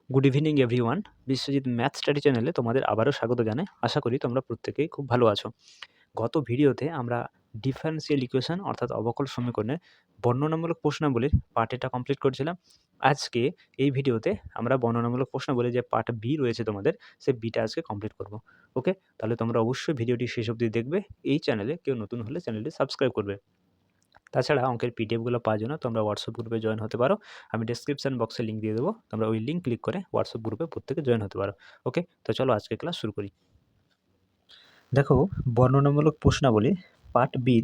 Good evening everyone. Biswajit math study চ্যানেলে তোমাদের আবারও স্বাগত জানাই। আশা করি তোমরা প্রত্যেকেই খুব ভালো আছো। গত ভিডিওতে আমরা ডিফারেনশিয়াল ইকুয়েশন অর্থাৎ অবকল সমীকরণের বর্ণনামূলক প্রশ্নাবলীর পার্ট এটা কমপ্লিট করছিলাম। আজকে এই ভিডিওতে আমরা বর্ণনামূলক প্রশ্নাবলীর যে পার্ট বি রয়েছে তোমাদের, সেই বিটা আজকে কমপ্লিট করব। ওকে? তাহলে তোমরা অবশ্যই ভিডিওটি শেষ অবধি দেখবে। এই চ্যানেলে কেউ নতুন হলে চ্যানেলটি সাবস্ক্রাইব করবে। তাছাড়া অঙ্কের পিডিএফগুলো পাওয়ার জন্য তোমরা হোয়াটসঅ্যাপ গ্রুপে জয়েন হতে পারো। আমি ডেসক্রিপশন বক্সে লিঙ্ক দিয়ে দেবো। তোমরা ওই লিঙ্ক ক্লিক করে হোয়াটসঅ্যাপ গ্রুপে প্রত্যেকে জয়েন হতে পারো। ওকে? তো চলো আজকে ক্লাস শুরু করি। দেখো, বর্ণনামূলক প্রশ্নাবলী পার্ট বির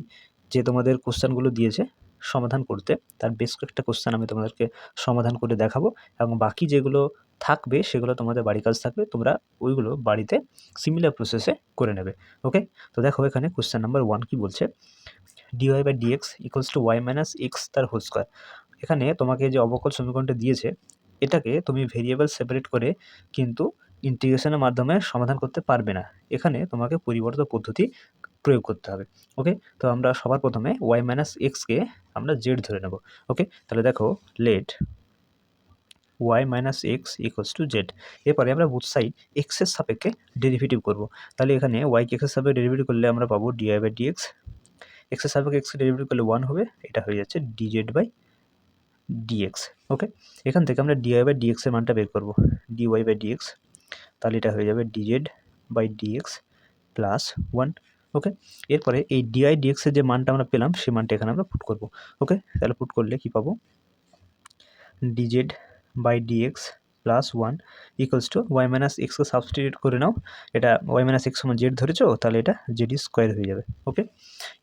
যে তোমাদের কোশ্চেনগুলো দিয়েছে সমাধান করতে, তার বেশ কয়েকটা কোশ্চেন আমি তোমাদেরকে সমাধান করে দেখাবো এবং বাকি যেগুলো থাকবে সেগুলো তোমাদের বাড়ির কাজ থাকবে, তোমরা ওইগুলো বাড়িতে সিমিলার প্রসেসে করে নেবে। ওকে? তো দেখো এখানে কোশ্চেন নাম্বার 1 কি বলছে, dy/dx equals to y minus x তার হোল স্কোয়ার। এখানে তোমাকে যে অবকল সমীকরণটা দিয়েছে এটাকে তুমি ভেরিয়েবল সেপারেট করে কিন্তু ইন্টিগ্রেশনের মাধ্যমে সমাধান করতে পারবে না। এখানে তোমাকে পরিবর্তিত পদ্ধতি প্রয়োগ করতে হবে। ওকে? তো আমরা সবার প্রথমে y মাইনাস এক্সকে আমরা জেড ধরে নেব। ওকে? তাহলে দেখো, let y minus x equals to z. এরপরে আমরা বুথ সাইড এক্সের সাপেক্ষে ডেরিভেটিভ করব। তাহলে এখানে y কে এক্সের সাপেক্ষে ডেরিভেটিভ করলে আমরা পাবো dy/dx। এক্সের সাপেক্ষে এক্সকে ডেরিভেটিভ করলে 1 হবে, এটা হয়ে যাচ্ছে dz/dx। ওকে? এখান থেকে আমরা dy/dx এর মানটা বের করব। dy/dx, তাহলে এটা হয়ে যাবে dz/dx প্লাস 1। ওকে? এরপরে এই dy/dx এর যে মানটা আমরা পেলাম সেই মানটা এখানে আমরা পুট করব। ওকে? তাহলে পুট করলে কি পাবো, dz/dx plus 1 equals to y minus এক্সকে সাবস্টিটিউট করে নাও। এটা y মাইনাস এক্স সমান জেড ধরেছো, তাহলে এটা জেড স্কোয়ার হয়ে যাবে। ওকে?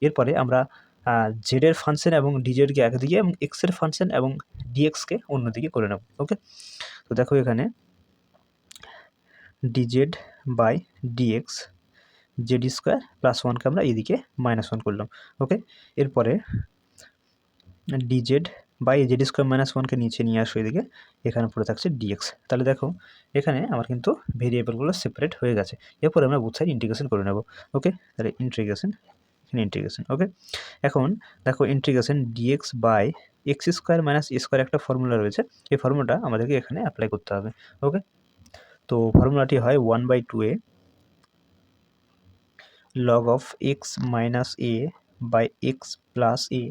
এরপরে আমরা জেডের ফাংশন এবং ডিজেডকে একদিকে এবং এক্সের ফাংশন এবং ডিএক্সকে অন্যদিকে করে নেব। ওকে? তো দেখো এখানে dz/dx জেড স্কোয়ার প্লাস 1কে আমরা এদিকে -1 করলাম। ওকে? এরপরে dz/জেড স্কোয়ার -1কে নিচে নিয়ে আসো এদিকে, এখানে পড়ে থাকছে ডিএক্স। তাহলে দেখো এখানে আমার কিন্তু ভেরিয়েবলগুলো সেপারেট হয়ে গেছে। এরপরে আমরা বুথ সাইড ইন্টিগ্রেশন করে নেব। ওকে? তাহলে ইন্টিগ্রেশন, ওকে? এখন দেখো integration dx by x square minus a square একটা ফর্মুলা রয়েছে, এই ফর্মুলাটা আমাদেরকে এখানে অ্যাপ্লাই করতে হবে। ওকে? তো ফর্মুলাটি হয় 1/2a log of x minus a by x plus a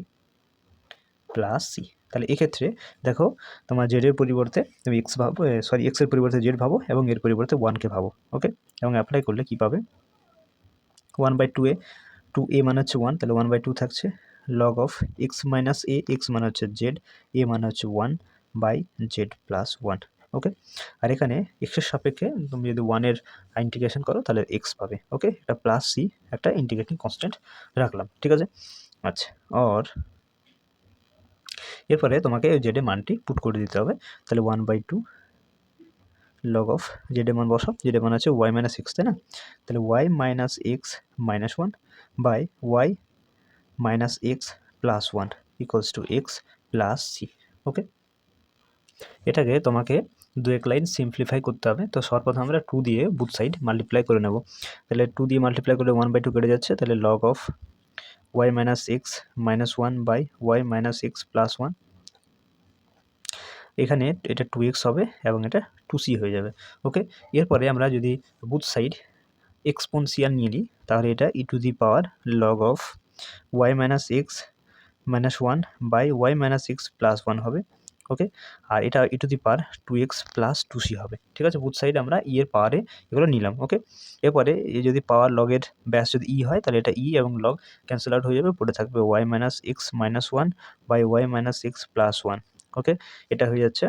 plus c. তাহলে এক্ষেত্রে দেখো, তোমার জেডের পরিবর্তে তুমি এক্স ভাবো, এক্সের পরিবর্তে জেড ভাবো এবং এর পরিবর্তে 1কে ভাবো। ওকে? এবং অ্যাপ্লাই করলে কি পাবে, 1/2a, 2a মানে হচ্ছে 1, তাহলে 1/2 থাকছে, log of x minus a, x মানে হচ্ছে জেড, a মানে হচ্ছে 1 বাই জেড প্লাস 1। ওকে? আর এখানে এক্সের সাপেক্ষে তুমি যদি 1-এর ইন্টিগ্রেশন করো তাহলে এক্স পাবে। ওকে? এটা প্লাস সি একটা ইন্টিগ্রেটিং কনস্ট্যান্ট রাখলাম। ঠিক আছে? আচ্ছা, আর এরপরে তোমাকে জেডের মানটি পুট করে দিতে হবে। তাহলে 1/2 log of জেডের মান বসাও, জেডের মান আছে y মাইনাস এক্স, তাই না? তাহলে y minus x minus 1 by y minus x plus 1 equals to x plus c. Okay? এটাকে তোমাকে 2-1 লাইন সিম্পলিফাই করতে হবে। তো সর্বপ্রথম আমরা 2 দিয়ে বুথ সাইড মাল্টিপ্লাই করে নেব। তাহলে 2 দিয়ে মাল্টিপ্লাই করলে 1/2 কেটে যাচ্ছে, তাহলে log of y minus x minus 1 by y minus x plus 1। এখানে এটা 2x হবে এবং এটা 2c হয়ে যাবে। ওকে? এরপরে আমরা যদি বুথ সাইড এক্সপোনেনশিয়াল নিয়ে নিই, তাহলে এটা e to the power log of y minus x minus 1 by y minus x plus 1 হবে। ওকে? আর এটা e to the power 2x plus 2c হবে। ঠিক আছে? বুথ সাইড আমরা e এর পাওয়ারে এগুলো নিলাম। ওকে? এরপরে যদি পাওয়ার লগের ব্যাস যদি e হয় তাহলে এটা e এবং লগ ক্যান্সেল আউট হয়ে যাবে, পড়ে থাকবে y minus x minus 1 by y minus x plus 1। Okay? এটা হয়ে যাচ্ছে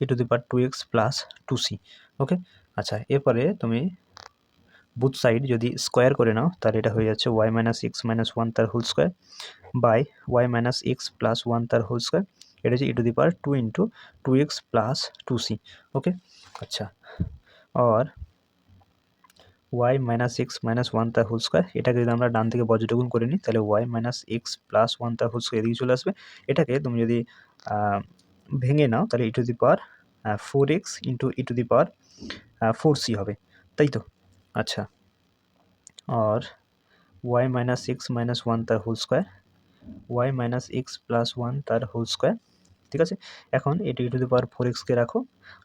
e to the power 2x plus 2c। Okay? আচ্ছা, এরপরে তুমি বুথ সাইড যদি স্কোয়ার করে নাও তাহলে এটা হয়ে যাচ্ছে y মাইনাস এক্স মাইনাস 1 তার whole square by y minus x plus 1 তার হোল স্কোয়ার। এটা হচ্ছে e to the power 2 into 2x plus 2c। Okay? আচ্ছা, আর y মাইনাস এক্স মাইনাস 1 তার হোল স্কোয়ার, এটাকে যদি আমরা ডান থেকে বজ্রগুণ করে নিই তাহলে y মাইনাস এক্স প্লাস 1 তার হোল স্কোয়ার এদিকে চলে আসবে। এটাকে তুমি যদি ভেঙে নাও তাহলে e to the power 4x into e to the power 4c হবে, তাই তো? আচ্ছা, और y माइनस एक्स माइनस 1 তার whole square, y minus x plus 1 তার হোল স্কোয়ার ঠিক আছে? এখন এটা e⁴x কে রাখো,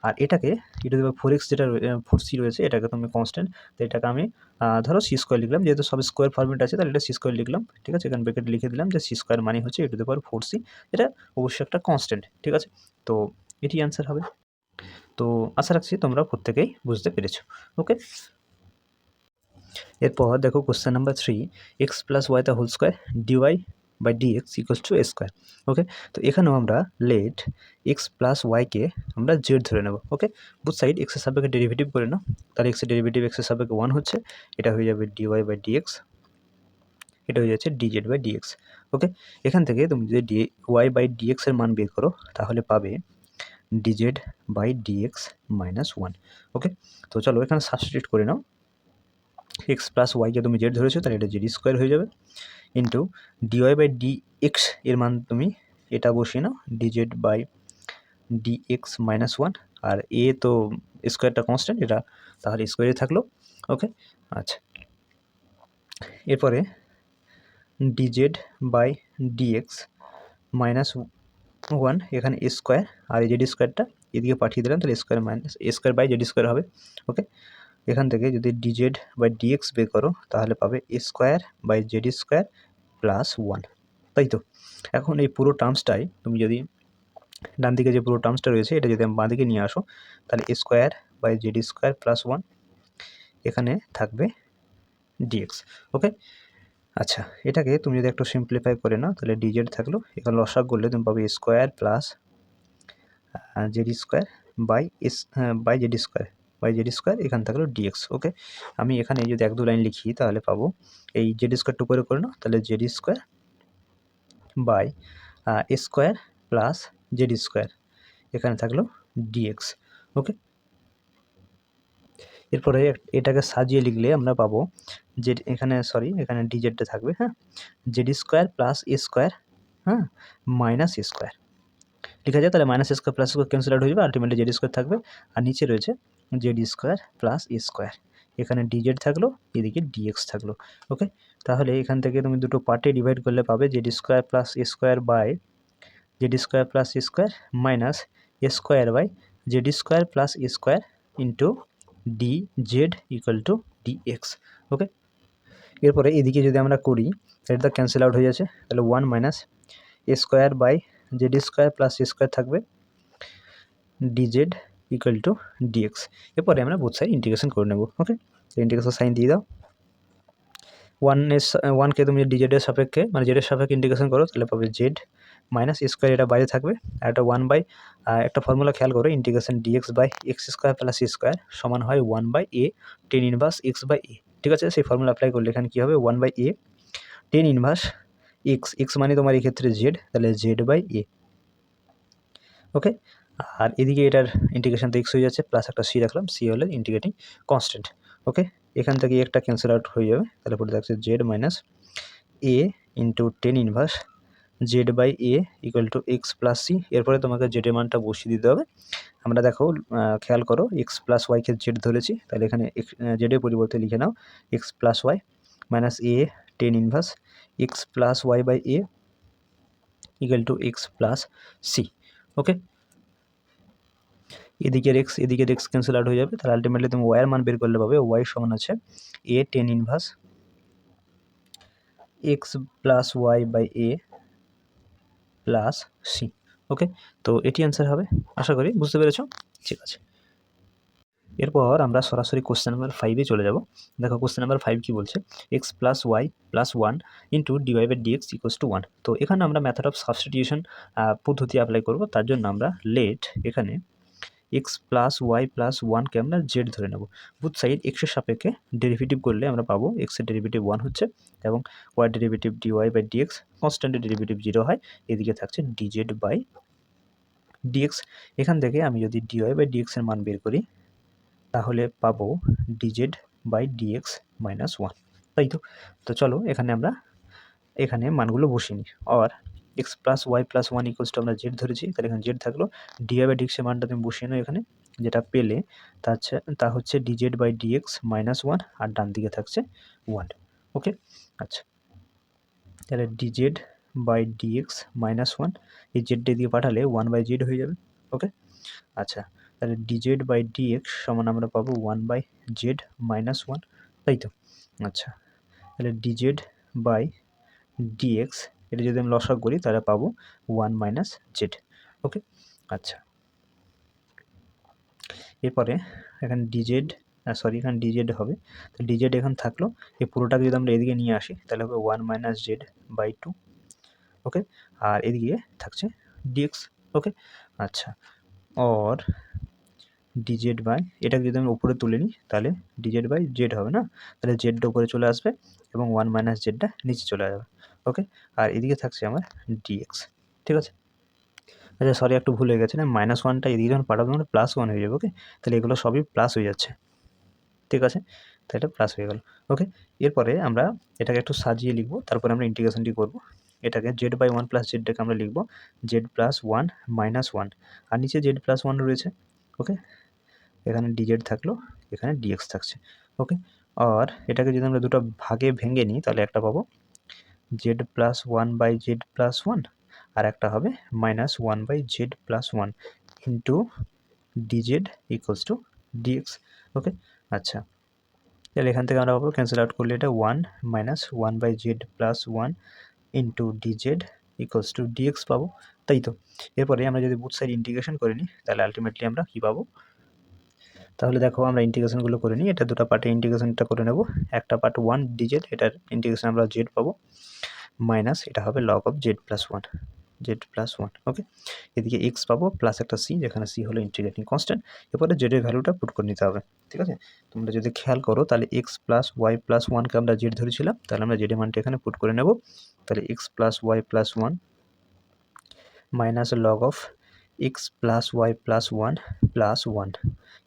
আর এটাকে e⁴x যেটা 4c রয়েছে এটাকে তুমি কনস্ট্যান্ট, তো এটাকে আমি ধরো c স্কয়ার লিখলাম, যেহেতু সব স্কয়ার ফরম্যাট আছে তাহলে এটা c স্কয়ার লিখলাম, ঠিক আছে? এখানে ব্র্যাকেটে লিখে দিলাম যে c স্কয়ার মানে হচ্ছে e⁴4c, এটা অবশ্যই একটা কনস্ট্যান্ট, ঠিক আছে? তো এটি অ্যান্সার হবে। তো আশা রাখছি তোমরা প্রত্যেকেই বুঝতে পেরেছো। ওকে, এরপর দেখো question number 3, x plus y the whole square dy by dx equals to a square. Okay, তো এখানেও আমরা লেট এক্স প্লাস ওয়াইকে আমরা জেড ধরে নেব। ওকে, বুথ সাইড এক্সের সাপেক্ষে ডেরিভেটিভ করে নাও, তাহলে এক্সের ডেরিভেটিভ এক্সের সাপেক্ষে 1 হচ্ছে, এটা হয়ে যাবে ডিওয়াই বাই ডিএক্স, এটা হয়ে যাচ্ছে ডিজেড বাই ডিএক্স। ওকে, এখান থেকে তুমি যদি ওয়াই বাই ডিএক্স এর মান বের করো তাহলে পাবে ডিজেড বাই ডিএক্স মাইনাস 1। ওকে, তো চলো এখানে সাবস্টিটিউট করে নাও, এক্স প্লাস ওয়াইকে তুমি জেড ধরেছো তাহলে এটা জেড স্কোয়ার হয়ে যাবে, ইন্টু ডিওয়াই বাই ডিএক্স এর মান তুমি এটা বসিয়ে নাও, ডিজেড বাই ডিএক্স মাইনাস 1, আর এ তো স্কোয়ারটা কনস্ট্যান্ট, এটা তাহলে স্কোয়ারে থাকলো। ওকে, আচ্ছা, এরপরে ডিজেড বাই ডিএক্স মাইনাস 1, এখানে স্কোয়ার আর এই জেড স্কোয়ারটা এদিকে পাঠিয়ে দিলাম, তাহলে square minus square by z square হবে। ওকে, এখান থেকে যদি ডিজেড বাই ডিএক্স বের করো তাহলে পাবে square by z square plus 1, তাই তো? এখন এই পুরো টার্মসটাই তুমি যদি ডান দিকে যে পুরো টার্মসটা রয়েছে এটা যদি আমি বাঁ দিকে নিয়ে আসো তাহলে square by z square plus 1, এখানে থাকবে ডিএক্স। ওকে, আচ্ছা, এটাকে তুমি যদি একটু সিম্পলিফাই করে নাও তাহলে ডিজেড থাকলো, এখানে লসাগ করলে তুমি পাবে square plus z square by z square, এখানে থাকলো ডিএক্স। ওকে, আমি এখানে যদি 1-2 লাইন লিখি তাহলে পাবো এই জেড স্কোয়ারটা উপরে করে নাও, তাহলে z square by square plus z square, এখানে থাকলো ডিএক্স। ওকে, এরপরে এটাকে সাজিয়ে লিখলে আমরা পাবো যে এখানে ডিজেডটা থাকবে, হ্যাঁ, Z square plus a square, হ্যাঁ, মাইনাস এ স্কোয়ার লিখা যায়, তাহলে minus square plus square cancel out হয়ে যাবে, আলটিমেটলি জেড স্কোয়ার থাকবে, আর নিচে রয়েছে Z square plus a square, এখানে ডিজেড থাকলো, এদিকে ডিএক্স থাকলো। ওকে, তাহলে এখান থেকে তুমি দুটো পার্টে ডিভাইড করলে পাবে z square plus a square by z square plus a square minus a square by z square plus a square into d z equal to dx. Okay, এরপরে এদিকে যদি আমরা করি এটা ক্যান্সেল আউট হয়ে যাচ্ছে, তাহলে 1 minus a square by z square plus a square থাকবে, ডিজেড ইকুয়াল টু ডিএক্স। এরপরে আমরা বোথ সাইড ইন্টিগ্রেশন করে নেব। ওকে, ইন্টিগ্রেশন সাইন দিয়ে দাও, 1কে তুমি ডিজেডের সাপেক্ষে মানে জেডের সাপেক্ষে ইন্টিগ্রেশন করো তাহলে পাবে জেড মাইনাস স্কোয়ার, এটা বাইরে থাকবে, আর একটা 1 বাই একটা ফর্মুলা খেয়াল করো, integration dx by x square plus a square সমান হয় 1 by a tan inverse x by a. ঠিক আছে, সেই ফর্মুলা অ্যাপ্লাই করলে এখানে কী হবে, 1 by a tan inverse x মানে তোমার এই ক্ষেত্রে জেড, তাহলে জেড বাই এ। ওকে, আর এদিকে এটার ইন্টিগ্রেশন তো এক্স হয়ে যাচ্ছে, প্লাস একটা সি রাখলাম, সি হলে ইন্টিগ্রেটিং কনস্ট্যান্ট। ওকে, এখান থেকে একটা ক্যান্সেল আউট হয়ে যাবে, তাহলে পরে থাকছে z minus a into tan inverse z by a equal to x plus c. এরপরে তোমাকে জেডের মানটা বসিয়ে দিতে হবে। আমরা দেখো খেয়াল করো, এক্স প্লাস ওয়াইকে জেড ধরেছি, তাহলে এখানে জেডের পরিবর্তে লিখে নাও x plus y minus a tan inverse x plus y by a equal to x plus c. Okay, এদিকের এক্স ক্যান্সেল আউট হয়ে যাবে, তাহলে আলটিমেটলি তুমি ওয়াইয়ের মান বের করলে পাবে ওয়াই সমান আছে a tan inverse x plus y by a plus c. Okay, তো এটি অ্যান্সার হবে, আশা করি বুঝতে পেরেছ। ঠিক আছে, এরপর আমরা সরাসরি কোশ্চেন নাম্বার 5-এ চলে যাব। দেখো কোশ্চেন নাম্বার 5 কী বলছে, x plus y plus 1 into dy by dx equals to 1। তো এখানে আমরা মেথড অফ সাবস্টিটিউশন পদ্ধতি অ্যাপ্লাই করব, তার জন্য আমরা লেট এখানে এক্স প্লাস ওয়াই প্লাস 1কে আমরা জেড ধরে নেব। বুথ সাইড এক্সের সাপেক্ষে ডেরিভেটিভ করলে আমরা পাবো এক্সের ডেরিভেটিভ 1 হচ্ছে এবং y derivative dy by dx কনস্ট্যান্টের ডেরিভেটিভ 0 হয়, এদিকে থাকছে ডিজেড বাই ডিএক্স। এখান থেকে আমি যদি ডিওয়াই বাই ডিএক্সের মান বের করি তাহলে পাবো ডিজেড বাই ডিএক্স মাইনাস 1, তাই তো? তো চলো এখানে আমরা মানগুলো বসিয়ে নিই, আর x plus y plus 1 equals to আমরা জেড ধরেছি, তাহলে এখানে জেড থাকলো, ডিওয়াই বাই ডিএক্সের মানটা তুমি বসিয়ে নাও এখানে, যেটা পেলে তা হচ্ছে ডিজেড বাই ডিএক্স মাইনাস 1, আর ডান দিকে থাকছে 1। ওকে, আচ্ছা, তাহলে dz by dx minus one, এই জেডটা দিয়ে পাঠালে 1/z হয়ে যাবে। ওকে, আচ্ছা, তাহলে ডিজেড বাই ডিএক্স সমান আমরা পাবো 1/z মাইনাস ওয়ান, তাই তো? আচ্ছা, তাহলে ডিজেড বাই ডিএক্স এটা যদি আমি লসাগু করি তাহলে পাবো 1 - z। ওকে, আচ্ছা, এরপরে এখানে ডিজেড এখানে ডিজেড হবে, তো ডিজেড এখানে থাকলো, এই পুরোটাকে যদি আমরা এদিকে নিয়ে আসি তাহলে হবে 1 - z/2। ওকে, আর এদিকে থাকছে ডিএক্স। ওকে, আচ্ছা, অর ডিজেড বাই এটাকে যদি আমি উপরে তুলে নিই তাহলে ডিজেড বাই জেড হবে না, তাহলে জেডটা উপরে চলে আসবে এবং 1 - zটা নিচে চলে যাবে। ওকে, আর এদিকে থাকছে আমার ডিএক্স। ঠিক আছে, আচ্ছা সরি একটু ভুল হয়ে গেছে, না -1টা এদিকে যখন পাঠাবো মানে +1 হয়ে যাবে। ওকে, তাহলে এগুলো সবই প্লাস হয়ে যাচ্ছে। ঠিক আছে, তো এটা প্লাস হয়ে গেল। ওকে, এরপরে আমরা এটাকে একটু সাজিয়ে লিখব, তারপরে আমরা ইন্টিগ্রেশনটি করব। এটাকে z/1 + zটাকে আমরা লিখব z+1 - 1, আর নিচে z+1 রয়েছে। ওকে, এখানে ডিজেড থাকলো, এখানে ডিএক্স থাকছে। ওকে, আর এটাকে যদি আমরা দুটো ভাগে ভেঙে নিই তাহলে একটা পাবো z+1/z+1, আর একটা হবে -1/z+1 into dz equals to dx. Okay, আচ্ছা, তাহলে এখান থেকে আমরা পাবো ক্যান্সেল আউট করলে এটা 1 - 1/z+1 into dz equals to dx পাবো, তাই তো? এরপরে আমরা যদি বুথ সাইড ইন্টিগ্রেশন করে নিই তাহলে আলটিমেটলি আমরা কী পাবো? তাহলে দেখো আমরা ইন্টিগ্রেশনগুলো করে নিই, এটা দুটো পার্টে ইন্টিগ্রেশনটা করে নেব। একটা পার্ট 1 ডিজেড, এটার ইন্টিগ্রেশন আমরা জেড পাবো, মাইনাস এটা হবে লগ অফ z+1। ওকে, এদিকে এক্স পাবো প্লাস একটা সি, যেখানে সি হলো ইন্টিগ্রেটিং কনস্ট্যান্ট। এরপরে জেডের ভ্যালুটা পুট করে নিতে হবে। ঠিক আছে, তোমরা যদি খেয়াল করো তাহলে x+y+1কে আমরা জেড ধরেছিলাম, তাহলে আমরা জেডের মানটা এখানে পুট করে নেব। তাহলে x+y+1 minus log of x+y+1 plus 1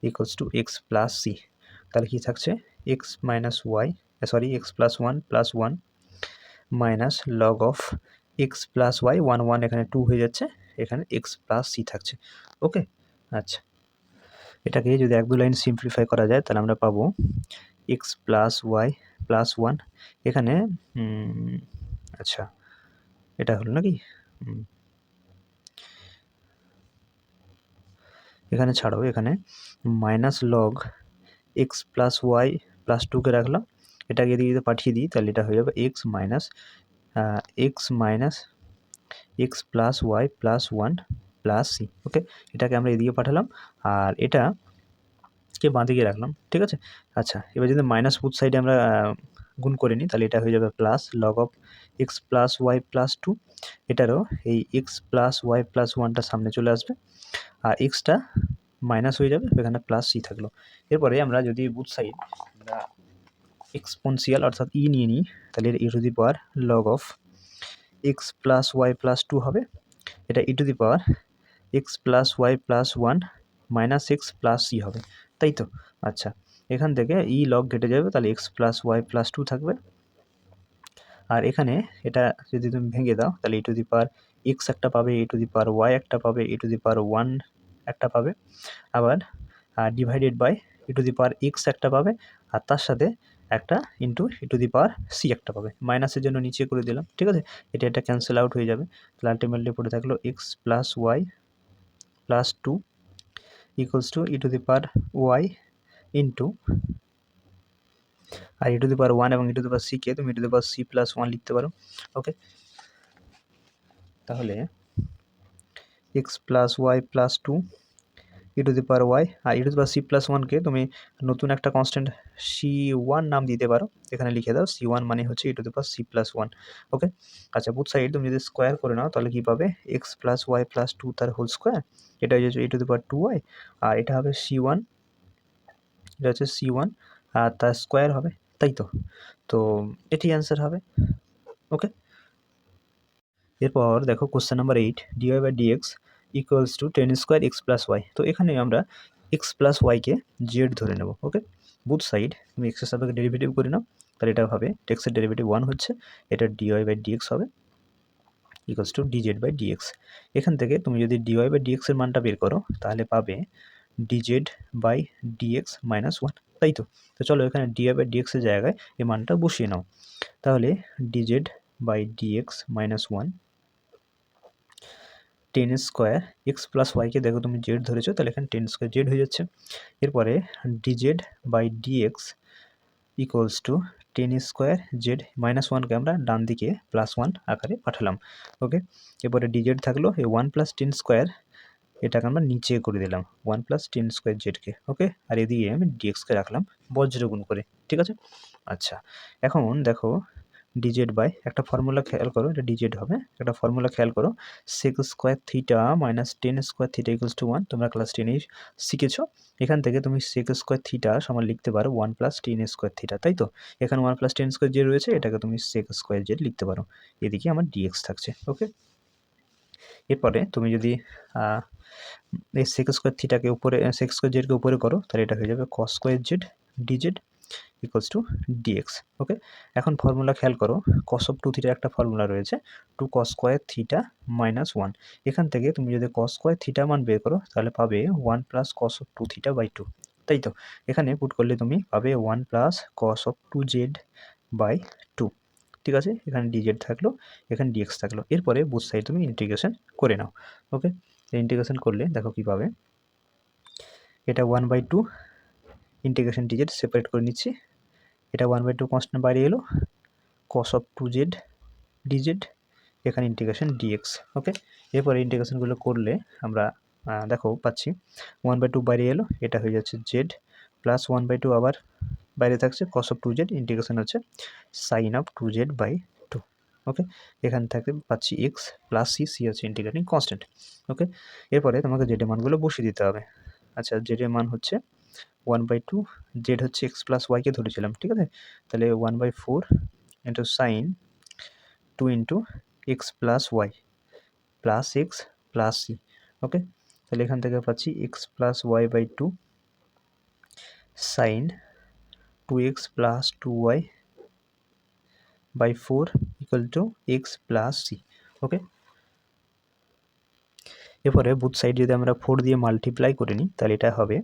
equals to x plus c. তাহলে কী থাকছে x+1 plus 1 minus log of x+y 1 1 এখানে 2 হয়ে যাচ্ছে, এখানে x প্লাস সি থাকছে। ওকে, আচ্ছা, এটাকে যদি 1-2 লাইন সিম্পলিফাই করা যায় তাহলে আমরা পাবো x+y+1 এখানে আচ্ছা এটা হলো নাকি, এখানে ছাড়ো, এখানে মাইনাস লগ x+y+2কে রাখলাম, এটাকে এদিকে যদি পাঠিয়ে দিই তাহলে এটা হয়ে যাবে x x+y+1 plus c. Okay, এটাকে আমরা এদিকে পাঠালাম আর এটাকে বাঁদিকে রাখলাম। ঠিক আছে, আচ্ছা, এবার যদি মাইনাস বুথ সাইডে আমরা গুণ করে নিই তাহলে এটা হয়ে যাবে প্লাস লগ অফ x+y+2, এটারও এই x+y+1টা সামনে চলে আসবে আর এক্সটা মাইনাস হয়ে যাবে, এখানে প্লাস সি থাকলো। এরপরে আমরা যদি বুথ সাইড আমরা এক্সপোনেনশিয়াল অর্থাৎ ই নিয়ে নিই তাহলে e to the power log of x+y+2 হবে, এটা e to the power x+y+1 minus x plus c হবে, তাই তো? আচ্ছা, এখান থেকে ই লগ কেটে যাবে, তাহলে x+y+2 থাকবে, আর এখানে এটা যদি তুমি ভেঙে দাও তাহলে e to the power x একটা পাবে, ই টু দি পাওয়ার ওয়াই একটা পাবে, ই টু দি পাওয়ার 1 একটা পাবে, আবার divided by e to the power x একটা পাবে, আর তার সাথে একটা into e to the power c একটা পাবে, মাইনাসের জন্য নিচে করে দিলাম। ঠিক আছে, এটা ক্যান্সেল আউট হয়ে যাবে, তাহলে আলটিমেটলি পড়ে থাকলো x+y+2 equals to e to the power y into, আর ই টু দি পাওয়ার 1 এবং ই to the power C K তুমি ই টু দি পাওয়ার c+1 লিখতে পারো। ওকে, তাহলে x+y+2 e to the power y, আর ই টু দি পাওয়ার c+1কে তুমি নতুন একটা কনস্ট্যান্ট c1 নাম দিতে পারো, এখানে লিখে দাও c1 মানে হচ্ছে ই টু দি পাওয়ার c+1। ওকে, আচ্ছা, বুথ সাইড তুমি যদি স্কোয়ার করে নাও তাহলে কী পাবে x+y+2 তার হোল স্কোয়ার, এটা হয়ে যাচ্ছে ই টু দি পাওয়ার 2y, আর এটা হবে c1, এটা হচ্ছে c1 আর তার স্কোয়ার হবে, তাই তো? তো এটি অ্যান্সার হবে। ওকে, এরপর দেখো question number 8, dy/dx equals to tan square x plus y. তো এখানে আমরা x প্লাস ওয়াইকে জেড ধরে নেব। ওকে, বুথ সাইড তুমি এক্সের সাপেক্ষে ডেরিভেটিভ করে নাও, তাহলে এটা হবে টেক্সের ডেরিভেটিভ 1 হচ্ছে, এটা dy/dx হবে ইকুয়ালস টু dz/dx। এখান থেকে তুমি যদি dy/dx এর মানটা বের করো তাহলে পাবে dz/dx মাইনাস 1, তাই তো? তো চলো এখানে dy/dx এর জায়গায় এই মানটা বসিয়ে নাও, তাহলে dz by dx minus 1 tan square x plus ওয়াইকে দেখো তুমি জেড ধরেছো, তাহলে এখানে টেন স্কোয়ার জেড হয়ে যাচ্ছে। এরপরে dz by dx equals to tan square z minus ওয়ানকে আমরা ডান দিকে প্লাস ওয়ান আকারে পাঠালাম। ওকে, এরপরে ডিজেড থাকলো এই ওয়ান প্লাস টেন স্কোয়ার, এটাকে আমরা নিচে করে দিলাম ওয়ান প্লাস টেন স্কোয়ার জেডকে। ওকে, আর এদিকে আমি ডিএক্সকে রাখলাম বজ্রগুণ করে। ঠিক আছে, আচ্ছা এখন দেখো ডিজেড বাই একটা ফর্মুলা খেয়াল করো, এটা ডিজেড হবে, একটা ফর্মুলা খেয়াল করো, sec square theta minus tan square theta equals to 1, তোমরা ক্লাস 10 শিখেছো। এখান থেকে তুমি সেক স্কোয়ার থিটা সমান লিখতে পারো 1 প্লাস টেন স্কোয়ার থিটা, তাই তো এখানে 1 প্লাস টেন স্কোয়ার জেড রয়েছে, এটাকে তুমি সেক স্কোয়ার জেড লিখতে পারো, এদিকে আমার ডিএক্স থাকছে। ওকে, এরপরে তুমি যদি এই সেক স্কোয়ার থিটাকে উপরে সেক স্কোয়ার জেডকে উপরে করো, তাহলে এটা হয়ে যাবে cos square z dz equals to dx. Okay, এখন ফর্মুলা খেয়াল করো, কস অফ টু থিটার একটা ফর্মুলা রয়েছে, two cos square theta minus 1। এখান থেকে তুমি যদি কস স্কোয়ার থিটা মান বের করো তাহলে পাবে 1 plus cos of two theta by 2, তাই তো এখানে পুট করলে তুমি পাবে 1 plus cos of two z by 2। ঠিক আছে, এখানে ডিজেড থাকলো, এখানে ডিএক্স থাকলো। এরপরে বুথ সাইড তুমি ইন্টিগ্রেশন করে নাও। ওকে, ইন্টিগ্রেশন করলে দেখো কী পাবে, এটা 1/2 ইন্টিগ্রেশন ডিজেড সেপারেট করে নিচ্ছি, এটা 1/2 কনস্ট্যান্ট বাইরে এলো, cos of two z dz, এখানে ইন্টিগ্রেশন ডিএক্স। ওকে, এরপরে ইন্টিগ্রেশনগুলো করলে আমরা দেখো পাচ্ছি 1/2 বাইরে এলো, এটা হয়ে যাচ্ছে জেড প্লাস 1/2 আবার বাইরে থাকছে cos of two z, integration হচ্ছে sine of two z by 2। Okay, এখান থেকে পাচ্ছি এক্স প্লাস সি, সি হচ্ছে ইন্টিগ্রেটিং কনস্ট্যান্ট। ওকে, এরপরে তোমাকে জেডের মানগুলো বসিয়ে দিতে হবে। আচ্ছা, জেডের মান হচ্ছে 1/2, জেড হচ্ছে এক্স প্লাস ওয়াইকে ধরেছিলাম, ঠিক আছে, তাহলে 1/4 into sine 2 into x plus y plus x plus c. Okay, তাহলে এখান থেকে পাচ্ছি x plus y by 2 sine 2x plus 2y by 4 equal to x plus c. Okay, এরপরে বুথ সাইড যদি আমরা 4 দিয়ে মাল্টিপ্লাই করে নিই তাহলে এটা হবে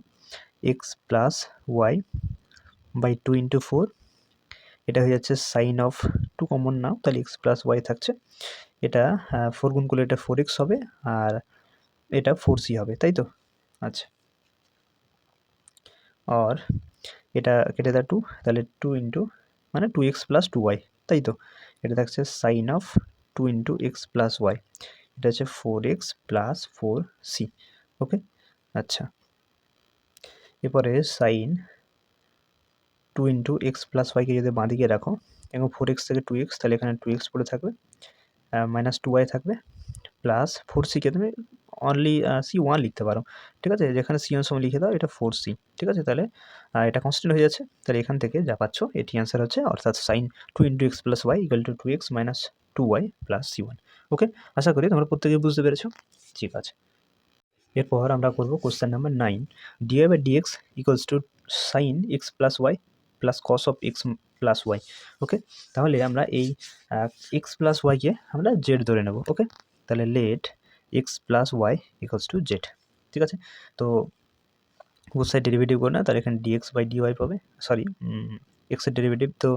x plus y by 2 into 4, এটা হয়ে যাচ্ছে সাইন অফ 2 কমন নাও, তাহলে এক্স প্লাস ওয়াই থাকছে, এটা 4 গুণ করলে এটা 4x হবে, আর এটা 4c হবে, তাই তো। আচ্ছা, আর এটা কেটে দেয় 2, তাহলে 2 ইন্টু মানে 2x প্লাস 2y, তাই তো এটা থাকছে sine of 2 into x plus y, এটা হচ্ছে 4x প্লাস 4c। ওকে, আচ্ছা এরপরে সাইন 2 ইন্টু এক্স প্লাস ওয়াইকে যদি বাঁদিকে রাখো এবং 4x থেকে 2x, তাহলে এখানে 2x পড়ে থাকবে, মাইনাস 2y থাকবে, প্লাস 4cকে তুমি অনলি c1 লিখতে পারো। ঠিক আছে, যেখানে c1 সময় লিখে দাও এটা 4c। ঠিক আছে, তাহলে এটা কনস্ট্যান্ট হয়ে যাচ্ছে, তাহলে এখান থেকে যা পাচ্ছ এটি অ্যান্সার হচ্ছে, অর্থাৎ sine 2 into x plus y equal to 2x minus 2y plus c1। Okay, আশা করি তোমরা প্রত্যেকে বুঝতে পেরেছো। ঠিক আছে, এরপর আমরা করবো question number 9, dy by dx equals to sine x plus y plus cos of x plus y. Okay, তাহলে আমরা এই এক্স প্লাস ওয়াইকে আমরা জেড ধরে নেব। ওকে, তাহলে let x plus y equals to z. ঠিক আছে, তো বোথ সাইড ডেরিভেটিভ করে না, তাহলে এখানে ডিএক্স বাই ডিওয়াই পাবে, সরি এক্সের ডেরিভেটিভ তো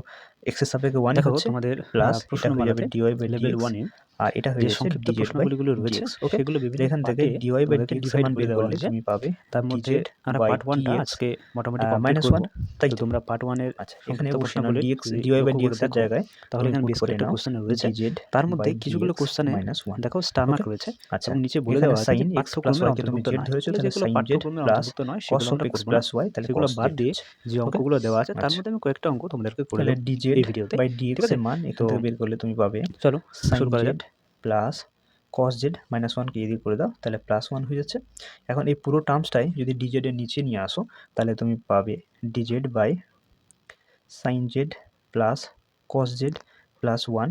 এক্সের সাপেক্ষে 1 হচ্ছে, তোমাদের প্লাস এটা হয়ে যাবে ডিওয়াই বাই লেভেল ডিএক্স, 1 এ আর এটা হয়ে যে যাচ্ছে সংক্ষিপ্ত ডিজেড বাই প্রশ্নগুলো রয়েছে ডিএক্স। ওকে, সেগুলো বিভিন্ন এখান থেকে পার্টে ডিওয়াই বাই তোমাদেরকে ডিএক্স ডিভাইড মান করে বের দেওয়া করলে হয়েছে। তুমি পাবে তার মধ্যে ডিজেড আমরা বাই পার্ট 1টা ডিএক্স আজকে মোটামুটি কমপ্লিট মাইনাস করব। 1, তাই তো তো তোমরা পার্ট 1 এর আচ্ছা এখানে সংক্ষিপ্ত বসে নাও প্রশ্নগুলি ডিএক্স যদি ডিওয়াই বাই লক্ষ্য করে ডিএক্স এর দেখো জায়গায় তাহলে তুমি এখানে পুট বেশ করে কয়েকটা নাও কোশ্চেন রয়েছে, ডিজেড তার মধ্যে বাই কিছুগুলো ডিএক্স কোশ্চেনে মাইনাস 1। দেখো স্টার মার্ক ওকে, রয়েছে আচ্ছা এবং নিচে বলে এখানে দেওয়া আছে সাইন যে এক্স প্লাস পাঠ্যক্রমের ওয়াইকে তুমি অন্তর্ভুক্ত জেড নয়, ধরেছো, তাহলে তাহলে যেগুলো সাইন জেড পাঠ্যক্রমের প্লাস অন্তর্ভুক্ত নয় কস সেগুলো অফ আমরা এক্স করব না, প্লাস ওয়াই, তাহলে সেগুলো কস বাদ জেড দিয়ে হচ্ছে। যে ওকে, অঙ্কগুলো দেওয়া আছে তার আচ্ছা মধ্যে আমি কয়েকটা অঙ্ক তোমাদেরকে করে তাহলে দেবো ডিজেড এই ভিডিওতে। বাই ঠিক ডিএক্স আছে, এর মান এখান তো থেকে বের করলে তুমি পাবে চলো সাইন শুরু করা যাক। Z plus cos z minus 1কে এদিকে করে দাও, তাহলে প্লাস 1 হয়ে যাচ্ছে। এখন এই পুরো টার্মসটাই যদি ডিজেড এর নিচে নিয়ে আসো তাহলে তুমি পাবে dz by sine z plus cos z plus 1।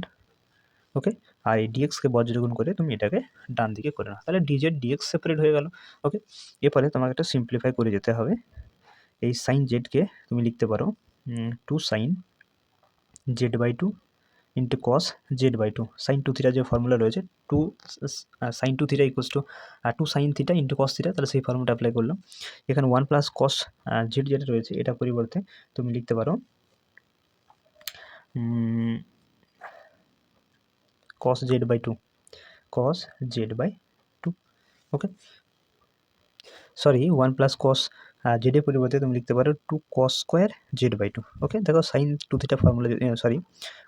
Okay, আর এই ডিএক্সকে বজ্রগুণ করে তুমি এটাকে ডান দিকে করে নাও, তাহলে ডিজেড ডিএক্স সেপারেট হয়ে গেল। ওকে, এরপরে তোমাকে একটা সিম্পলিফাই করে যেতে হবে, এই সাইন জেডকে তুমি লিখতে পারো 2 sine z by 2 into cos z by 2, sine 2 theta যে ফর্মুলা রয়েছে 2 sine 2 theta equals to 2 sine theta into cos theta, তাহলে সেই ফর্মুলাটা অ্যাপ্লাই করলাম। এখানে 1 প্লাস কস জেড যেটা রয়েছে এটা পরিবর্তে তুমি লিখতে পারো cos z/2 ওকে। সরি 1 প্লাস cos z এর পরিবর্তে তুমি লিখতে পারো 2 cos স্কয়ার z/2 ওকে। দেখো sin 2 theta formula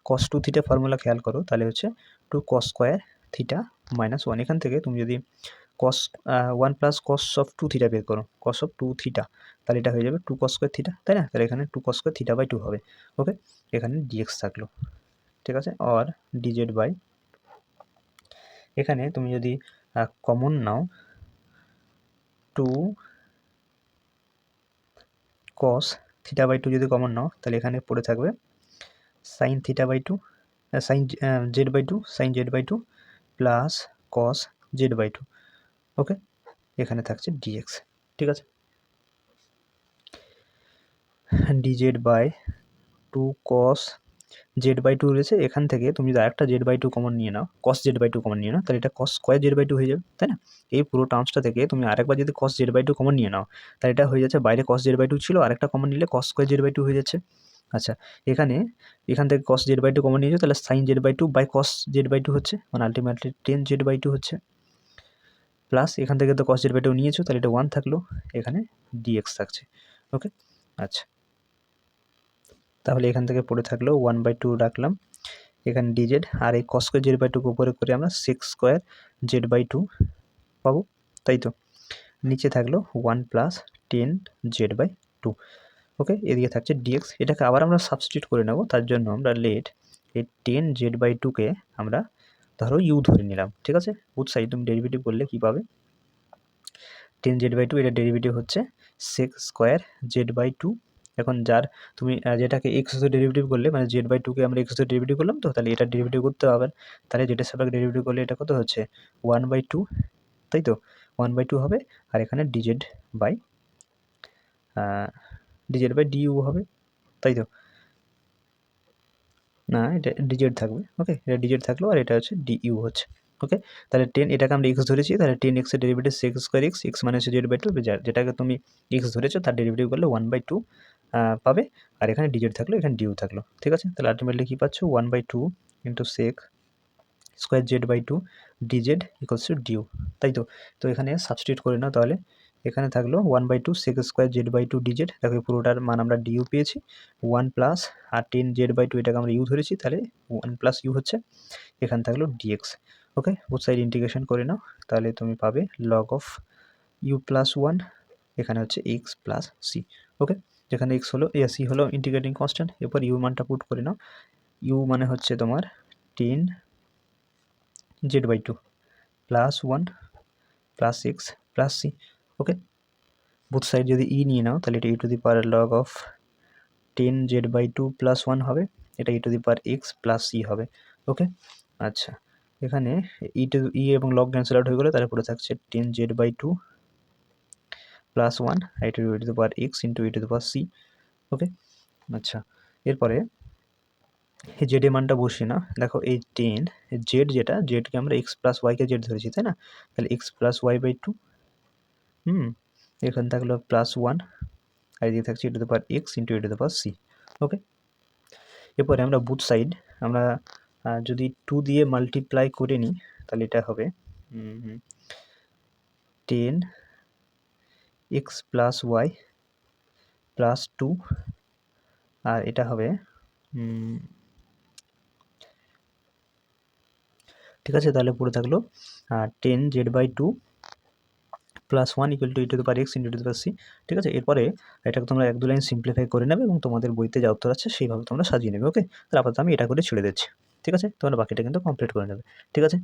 cos 2 theta formula খেয়াল করো, তাহলে হচ্ছে 2 cos স্কয়ার থিটা মাইনাস 1। এখান থেকে তুমি যদি cos 1 plus cos of 2 theta বের করো, cos অফ 2 থিটা, তাহলে এটা হয়ে যাবে 2 cos স্কয়ার থিটা, তাই না? তাহলে এখানে 2 cos স্কয়ার থিটা/2 হবে ওকে। এখানে dx থাকলো, ঠিক আছে। আর dz বাই, এখানে তুমি যদি কমন নাও 2 cos থিটা/2 যদি কমন নাও, তাহলে এখানে পড়ে থাকবে sin থিটা/2 sin z/2 plus cos z/2 ওকে। এখানে থাকছে dx, ঠিক আছে। dz বাই 2 cos z/2 রয়েছে, এখান থেকে তুমি যদি আরেকটা z/2 কমন নিয়ে নাও, cos z/2 কমন নিয়ে নাও, তাহলে এটা cos স্কয়ার z/2 হয়ে যাবে, তাই না? এই পুরো টার্মসটা থেকে তুমি আরেকবার যদি cos z/2 কমন নিয়ে নাও, তাহলে এটা হয়ে যাচ্ছে, বাইরে cos z/2 ছিল, আরেকটা কমন নিলে cos স্কয়ার z/2 হয়ে যাচ্ছে। আচ্ছা, এখান থেকে cos z/2 কমন নিয়েছো, তাহলে sin z/2 by cos z/2 হচ্ছে, মানে আলটিমেটলি tan z/2 হচ্ছে, প্লাস এখান থেকে তো cos z/2 নিয়েছো, তাহলে এটা 1 থাকলো, এখানে dx থাকছে ওকে। আচ্ছা, তাহলে এখান থেকে পড়ে থাকলো 1/2 রাখলাম, এখানে dz, আর এই cos স্কয়ার z/2 কে উপরে করে আমরা sec স্কয়ার z/2 পাবো, তাই তো। নিচে থাকলো 1 প্লাস 10 z/2 ওকে। এদিকে থাকছে dx, এটাকে আবার আমরা সাবস্টিটিউট করে নেব, তার জন্য আমরা লেট এই 10 z/2 কে আমরা ধরো u ধরে নিলাম, ঠিক আছে। বুথ সাইড তুমি ডেরিভেটিভ করলে কি পাবে, 10 z/2 এটা ডেরিভেটিভ হচ্ছে sec স্কয়ার z/2। এখন যার তুমি যেটাকে x ধরে ডেরিভেটিভ করলে, মানে z/2 কে আমরা x ধরে ডেরিভেটিভ করলাম, তো তাহলে এটা ডেরিভেটিভ করতে হবে, তাহলে যেটা সাপেক্ষে ডেরিভেটিভ করলে এটা কত হচ্ছে 1/2, তাই তো 1/2 হবে। আর এখানে dz বাই du হবে, তাই তো। না, এটা dz থাকবে ওকে, এটা dz থাকলো, আর এটা হচ্ছে du হচ্ছে ওকে। তাহলে 10, এটাকে আমরা x ধরেছি, তাহলে 10x এর ডেরিভেটিভ sec স্কয়ার x মানে হচ্ছে z/2, যেটাকে তুমি x ধরেছো তার ডেরিভেটিভ করলে 1/2 পাবে, আর এখানে dz থাকলো, এখানে du থাকলো, ঠিক আছে। তাহলে আলটিমেটলি কি পাচ্ছ, 1/2 into sec square z/2 dz equals to du, তাই তো। তো এখানে সাবস্টিটিউট করে নাও, তাহলে এখানে থাকলো 1/2 sec স্কয়ার z/2 dz, দেখো পুরোটার মান আমরা du পেয়েছি, 1 প্লাস আর 10 z/2 এটাকে আমরা u ধরেছি, তাহলে 1 প্লাস u হচ্ছে, এখানে থাকলো dx ওকে। বোথ সাইড ইন্টিগ্রেশন করে নাও, তাহলে তুমি পাবে log অফ u প্লাস 1, এখানে হচ্ছে x প্লাস c ওকে। যেখানে x হলো c হলো ইন্টিগ্রেটিং কনস্ট্যান্ট, এরপর u মানটা পুট করে নাও, u মানে হচ্ছে তোমার 10 z/2 plus 1 plus x plus c ওকে। বুথ সাইড যদি e নিয়ে নাও, তাহলে এটা e to the power log of 10 z/2 plus 1 হবে, এটা e to the power x plus c হবে ওকে। আচ্ছা, এখানে e এবং log ক্যান্সেল আউট হয়ে গেলে, তাহলে পুরো থাকছে 10 z/2 প্লাস 1, এটা e to the power x into e to the power c ওকে। আচ্ছা, এরপরে এই জেড এর মানটা বসিয়ে না, দেখো এই 10 জেড, যেটা জেডকে আমরা এক্স প্লাস ওয়াইকে জেড ধরেছি, তাই না? তাহলে এক্স প্লাস y/2 এখানে থাকলো প্লাস 1, আর এদিকে থাকছে e to the power x into e to the power c ওকে। এরপরে আমরা বুথ সাইড আমরা যদি 2 দিয়ে মাল্টিপ্লাই করে নিই, তাহলে এটা হবে 10 x প্লাস ওয়াই প্লাস 2, আর এটা হবে ঠিক আছে। তাহলে পুরো থাকলো 10 z/2 plus 1 equal to e to the power x into e to the power c, ঠিক আছে। এরপরে এটাকে তোমরা 1-2 লাইন সিম্পলিফাই করে নেবে, এবং তোমাদের বইতে যা উত্তর আছে সেইভাবে তোমরা সাজিয়ে নেবে ওকে। তাহলে আপাতত আমি এটা করে ছেড়ে দিচ্ছি, ঠিক আছে। তোমরা বাকিটা কিন্তু কমপ্লিট করে নেবে, ঠিক আছে।